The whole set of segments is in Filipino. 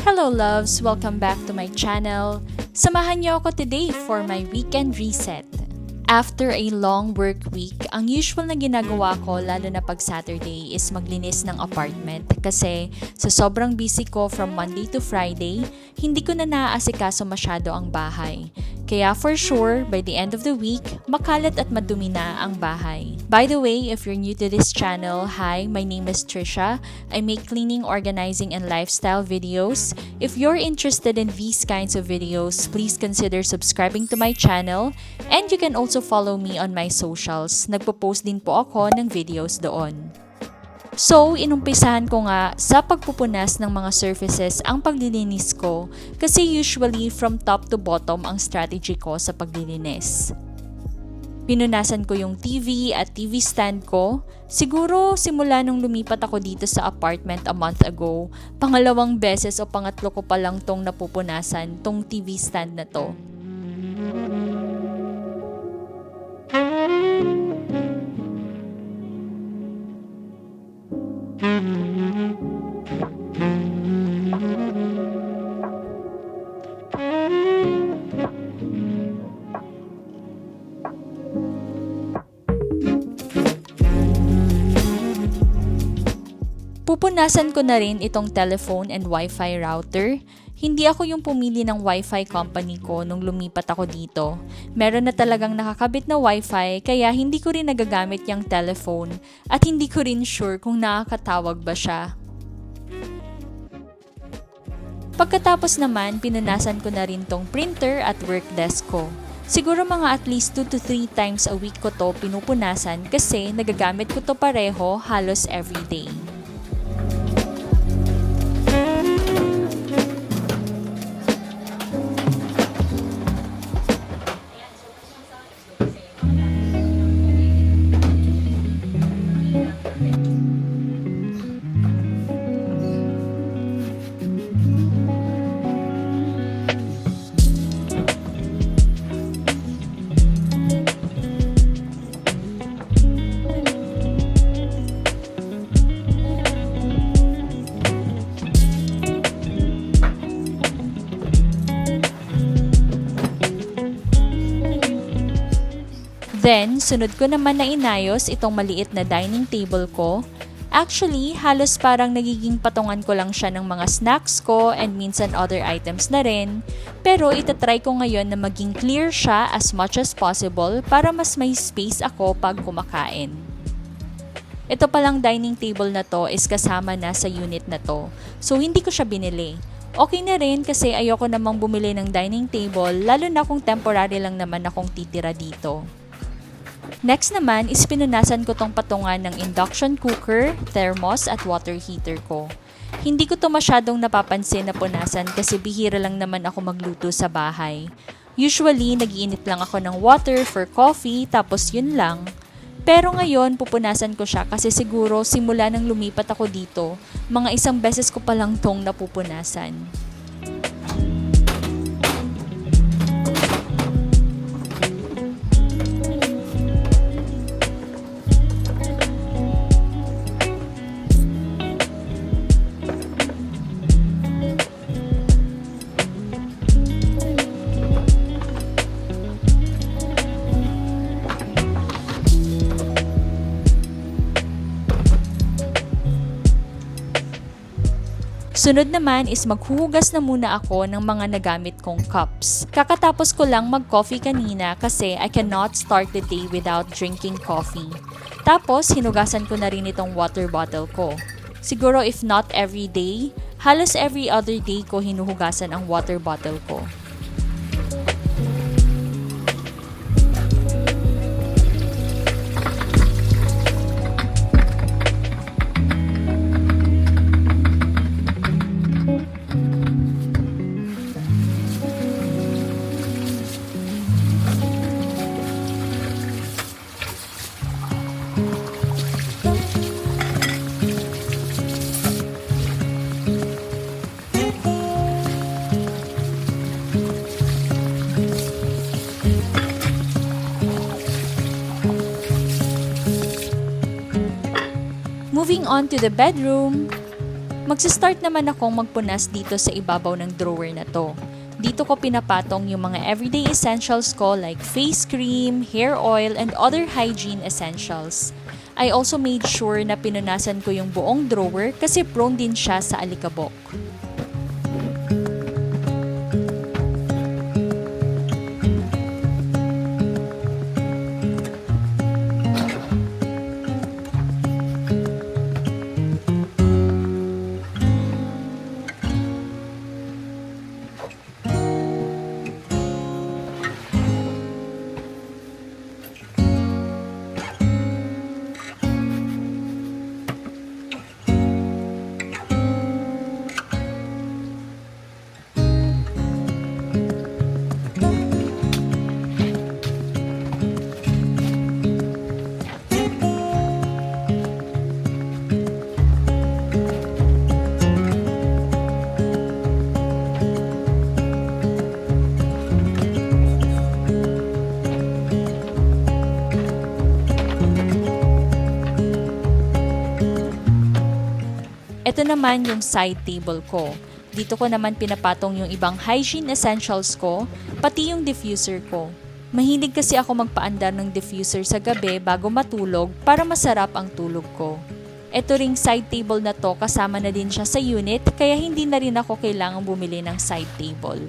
Hello loves! Welcome back to my channel. Samahan niyo ako today for my weekend reset. After a long work week, ang usual na ginagawa ko lalo na pag Saturday is maglinis ng apartment kasi sa sobrang busy ko from Monday to Friday, hindi ko na naaasikaso masyado ang bahay. Kaya for sure, by the end of the week, makalat at madumi na ang bahay. By the way, if you're new to this channel, hi, my name is Trisha. I make cleaning, organizing, and lifestyle videos. If you're interested in these kinds of videos, please consider subscribing to my channel and you can also follow me on my socials. Nagpo-post din po ako ng videos doon. So, inumpisahan ko nga sa pagpupunas ng mga surfaces ang paglilinis ko kasi usually from top to bottom ang strategy ko sa paglilinis. Pinunasan ko yung TV at TV stand ko. Siguro simula nung lumipat ako dito sa apartment a month ago, pangalawang beses o pangatlo ko pa lang tong napupunasan tong TV stand na to. Pupunasan ko na rin itong telephone and Wi-Fi router. Hindi ako yung pumili ng Wi-Fi company ko nung lumipat ako dito. Meron na talagang nakakabit na Wi-Fi kaya hindi ko rin nagagamit yung telephone at hindi ko rin sure kung nakakatawag ba siya. Pagkatapos naman, pinunasan ko na rin tong printer at work desk ko. Siguro mga at least 2 to 3 times a week ko to pinupunasan kasi nagagamit ko to pareho halos everyday. Then, sunod ko naman na inayos itong maliit na dining table ko. Actually, halos parang nagiging patungan ko lang siya ng mga snacks ko and minsan other items na rin. Pero itatry ko ngayon na maging clear siya as much as possible para mas may space ako pag kumakain. Ito palang dining table na to is kasama na sa unit na to. So, hindi ko siya binili. Okay na rin kasi ayoko namang bumili ng dining table lalo na kung temporary lang naman akong titira dito. Next naman is pinunasan ko tong patungan ng induction cooker, thermos at water heater ko. Hindi ko to masyadong napapansin na punasan kasi bihira lang naman ako magluto sa bahay. Usually, nag-iinit lang ako ng water for coffee tapos yun lang. Pero ngayon, pupunasan ko siya kasi siguro simula nang lumipat ako dito, mga isang beses ko pa lang tong napupunasan. Sunod naman is maghuhugas na muna ako ng mga nagamit kong cups. Kakatapos ko lang mag-coffee kanina kasi I cannot start the day without drinking coffee. Tapos, hinugasan ko na rin itong water bottle ko. Siguro if not every day, halos every other day ko hinuhugasan ang water bottle ko. Moving on to the bedroom. Magsistart naman akong magpunas dito sa ibabaw ng drawer na to. Dito ko pinapatong yung mga everyday essentials ko like face cream, hair oil, and other hygiene essentials. I also made sure na pinunasan ko yung buong drawer kasi prone din siya sa alikabok. Ito naman yung side table ko. Dito ko naman pinapatong yung ibang hygiene essentials ko, pati yung diffuser ko. Mahilig kasi ako magpaandar ng diffuser sa gabi bago matulog para masarap ang tulog ko. Ito ring side table na to kasama na din siya sa unit kaya hindi na rin ako kailangang bumili ng side table.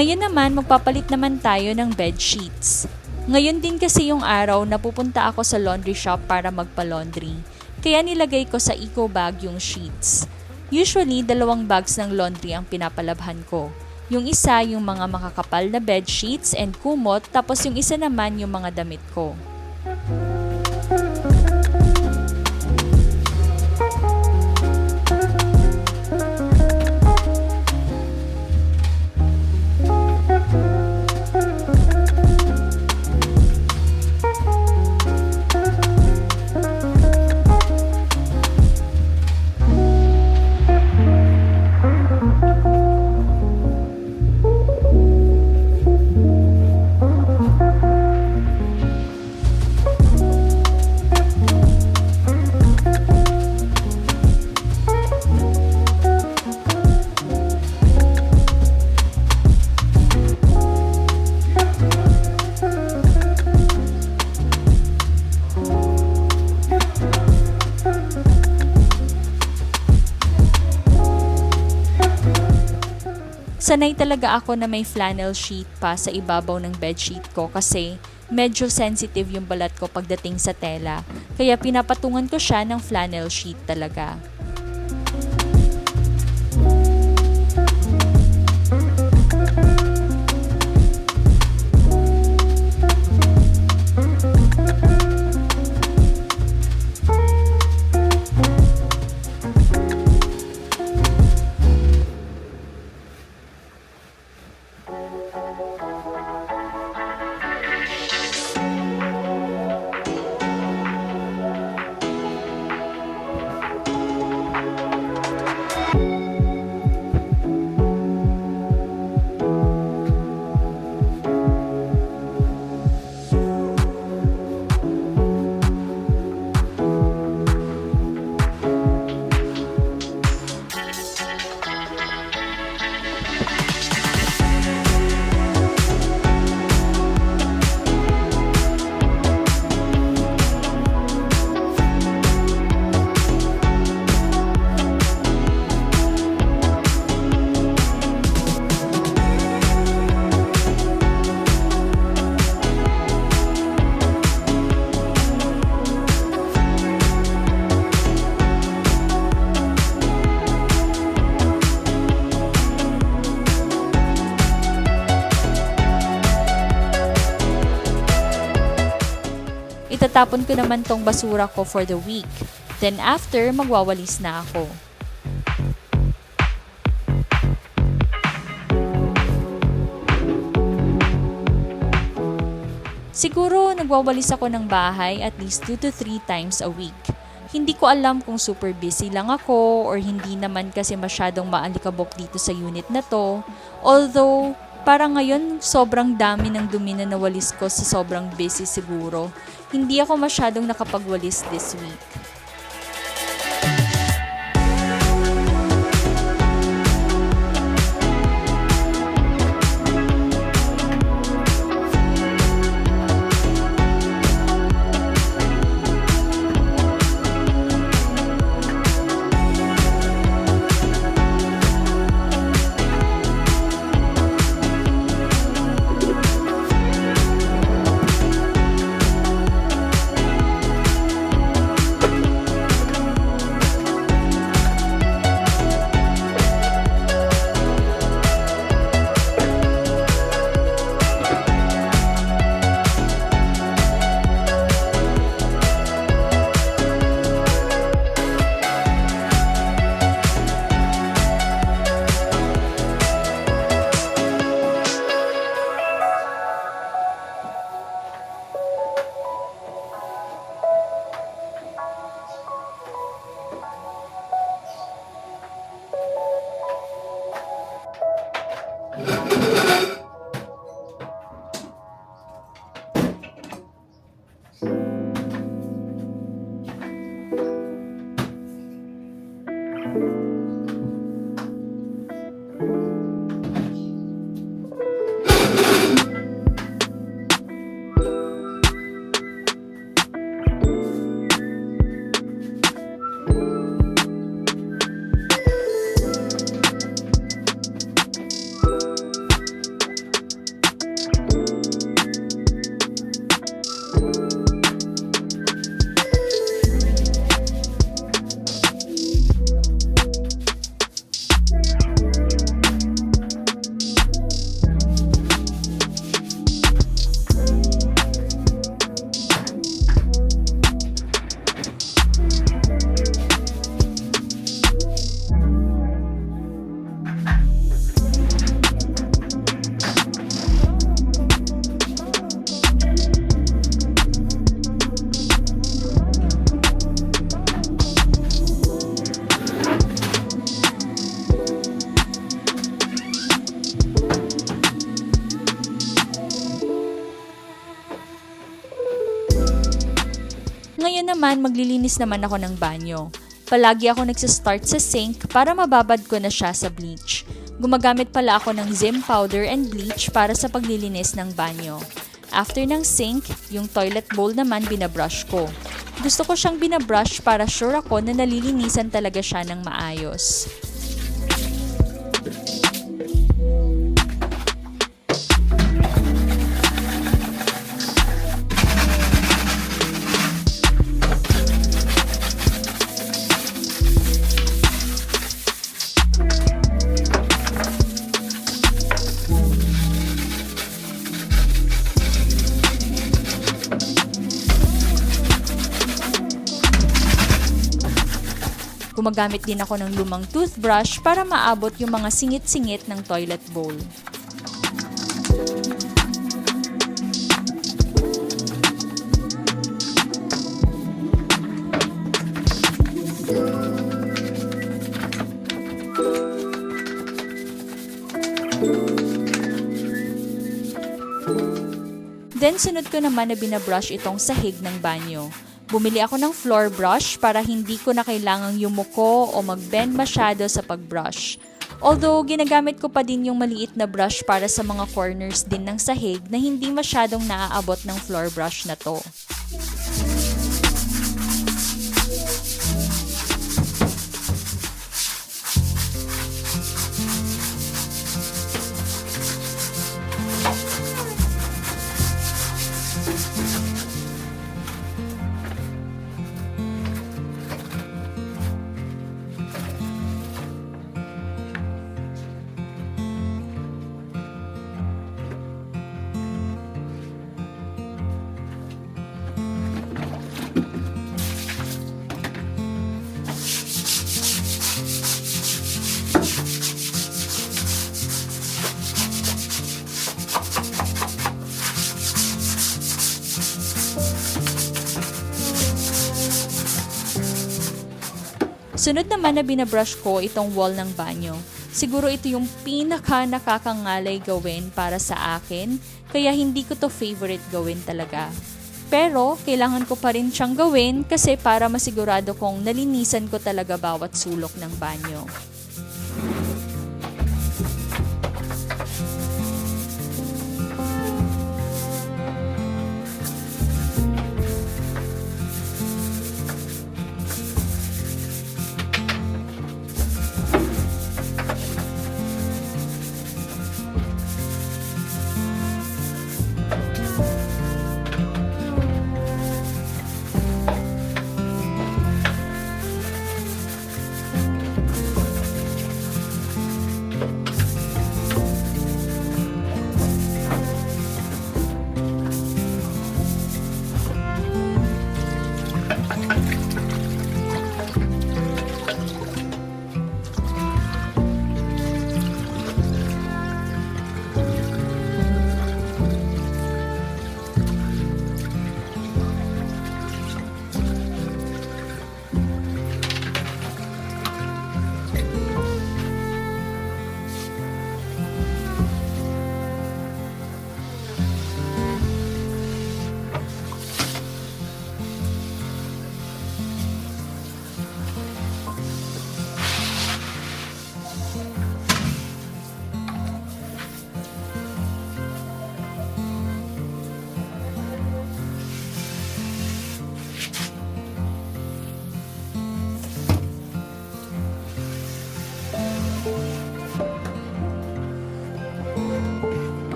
Ngayon naman, magpapalit naman tayo ng bed sheets. Ngayon din kasi yung araw na pupunta ako sa laundry shop para magpa-laundry. Kaya nilagay ko sa eco bag yung sheets. Usually, 2 bags ng laundry ang pinapalabhan ko. Yung isa yung mga makakapal na bed sheets and kumot, tapos yung isa naman yung mga damit ko. Sanay talaga ako na may flannel sheet pa sa ibabaw ng bedsheet ko kasi medyo sensitive yung balat ko pagdating sa tela. Kaya pinapatungan ko siya ng flannel sheet talaga. Itatapon ko naman tong basura ko for the week. Then after, magwawalis na ako. Siguro nagwawalis ako ng bahay at least 2 to 3 times a week. Hindi ko alam kung super busy lang ako or hindi naman kasi masyadong maalikabok dito sa unit na to. Although, parang ngayon sobrang dami ng dumi na nawalis ko sa sobrang busy siguro. Hindi ako masyadong nakapagwalis this week. Ngayon naman, maglilinis naman ako ng banyo. Palagi ako nagsistart sa sink para mababad ko na siya sa bleach. Gumagamit pala ako ng Zim powder and bleach para sa paglilinis ng banyo. After ng sink, yung toilet bowl naman binabrush ko. Gusto ko siyang binabrush para sure ako na nalilinisan talaga siya ng maayos. Gumagamit din ako ng lumang toothbrush para maabot yung mga singit-singit ng toilet bowl. Then sunod ko naman na binabrush itong sahig ng banyo. Bumili ako ng floor brush para hindi ko na kailangang yumuko o mag-bend masyado sa pag-brush. Although, ginagamit ko pa din yung maliit na brush para sa mga corners din ng sahig na hindi masyadong naaabot ng floor brush na to. Sunod naman na binabrush ko itong wall ng banyo. Siguro ito yung pinaka nakakangalay gawin para sa akin, kaya hindi ko to favorite gawin talaga. Pero kailangan ko pa rin siyang gawin kasi para masigurado kong nalinisan ko talaga bawat sulok ng banyo.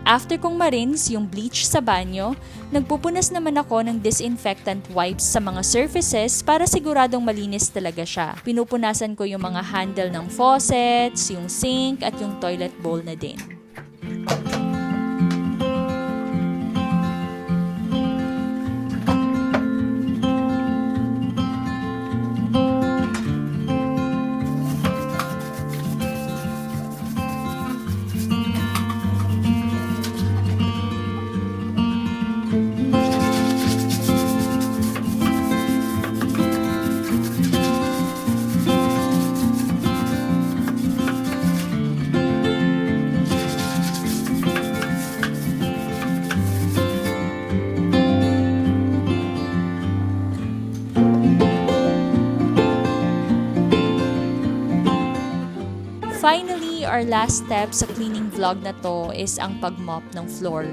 After kong ma-rinse yung bleach sa banyo, nagpupunas naman ako ng disinfectant wipes sa mga surfaces para siguradong malinis talaga siya. Pinupunasan ko yung mga handle ng faucets, yung sink at yung toilet bowl na din. Finally, our last step sa cleaning vlog na to is ang pag-mop ng floor.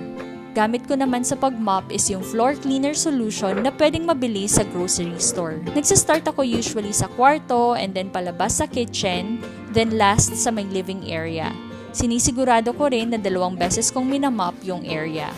Gamit ko naman sa pag-mop is yung floor cleaner solution na pwedeng mabili sa grocery store. Nagsistart ako usually sa kwarto and then palabas sa kitchen, then last sa may living area. Sinisigurado ko rin na 2 beses kong minamop yung area.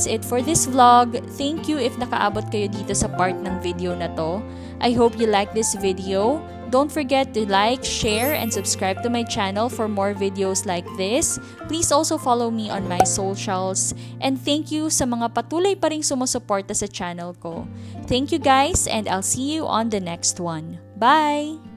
that's it for this vlog. Thank you if nakaabot kayo dito sa part ng video na to. I hope you like this video. Don't forget to like, share, and subscribe to my channel for more videos like this. Please also follow me on my socials. And thank you sa mga patuloy pa ring sumusuporta sa channel ko. Thank you guys, and I'll see you on the next one. Bye!